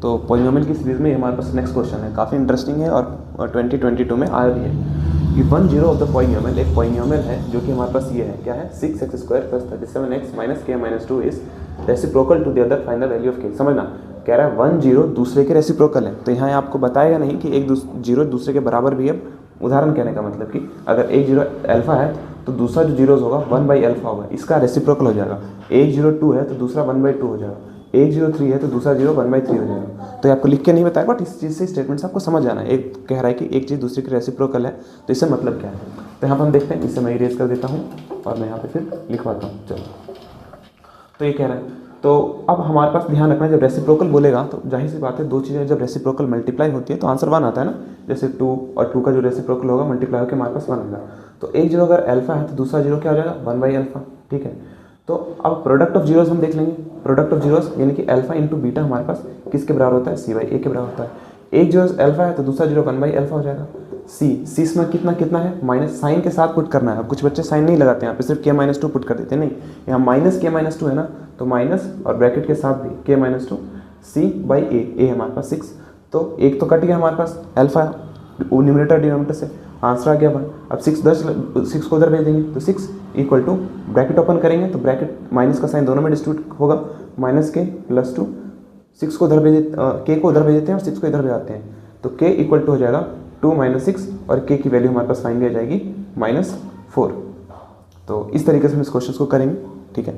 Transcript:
तो पॉलिनोमियल की सीरीज़ में हमारे पास नेक्स्ट क्वेश्चन है, काफ़ी इंटरेस्टिंग है और 2022 में आया भी है कि 1 0 ऑफ द पॉलिनोमियल, एक पॉलिनोमियल है जो कि हमारे पास ये है, क्या है 6x² + 37x - k - 2 is reciprocal to the other, find the value of k। समझना, कह रहा है 1 0 दूसरे के रेसिप्रोकल है, तो यहाँ आपको बताएगा नहीं कि एक 0 दूसरे के बराबर भी है। उदाहरण कहने का मतलब कि अगर एक 0 अल्फा है तो दूसरा जो जीरोस होगा 1/अल्फा होगा, इसका रेसिप्रोकल हो जाएगा। एक 0 2 है तो दूसरा 1/2 हो जाएगा। एक 0 3 है तो दूसरा 0 1/3 हो जाएगा। तो आपको लिख के नहीं बताया, बट इस चीज़ से स्टेटमेंट से आपको समझ आना है। एक कह रहा है कि एक चीज़ दूसरे की रेसिप्रोकल है, तो इससे मतलब क्या है। तो यहाँ पर हम देखते हैं, इसे मैं इरेज कर देता हूँ और मैं यहाँ पे फिर लिखवाता हूँ। चलो, तो ये कह रहा है, तो अब हमारे पास ध्यान रखना है, जब रेसिप्रोकल बोलेगा तो जाहिर सी बात है, दो चीज़ें जब रेसिप्रोकल मल्टीप्लाई होती है तो आंसर 1 आता है ना। जैसे 2 और 2 का जो रेसिप्रोकल होगा मल्टीप्लाई होकर हमारे पास 1 आएगा। तो एक 0 अगर अल्फा है तो दूसरा 0 क्या हो जाएगा 1/अल्फा, ठीक है। तो अब प्रोडक्ट ऑफ जीरोस हम देख लेंगे। प्रोडक्ट ऑफ जीरोस यानी कि अल्फा इंटू बीटा हमारे पास किसके बराबर होता है, c/a के बराबर होता है। एक 0 अल्फा है तो दूसरा 0 1/अल्फा हो जाएगा। सी इसमें कितना कितना है, माइनस साइन के साथ पुट करना है। अब कुछ बच्चे साइन नहीं लगाते हैं, यहाँ पे सिर्फ k - 2 पुट कर देते हैं। नहीं, यहाँ -k - 2 है ना, तो माइनस और ब्रैकेट के साथ भी k - 2 c/a, a हमारे पास 6, तो एक तो कट गया हमारे पास अल्फा न्यूमरेटर डिनोमिनेटर से, आंसर आ गया 1। अब 6 को उधर भेज देंगे तो 6 इक्वल टू ब्रैकेट ओपन करेंगे तो ब्रैकेट माइनस का साइन दोनों में डिस्ट्रीब्यूट होगा, -k+2, 6 को उधर भेज k को उधर भेज देते हैं और 6 को इधर भेजाते हैं, तो k इक्वल टू हो जाएगा 2 - 6 और k की वैल्यू हमारे पास फाइंड की जाएगी -4। तो इस तरीके से हम इस क्वेश्चन को करेंगे, ठीक है।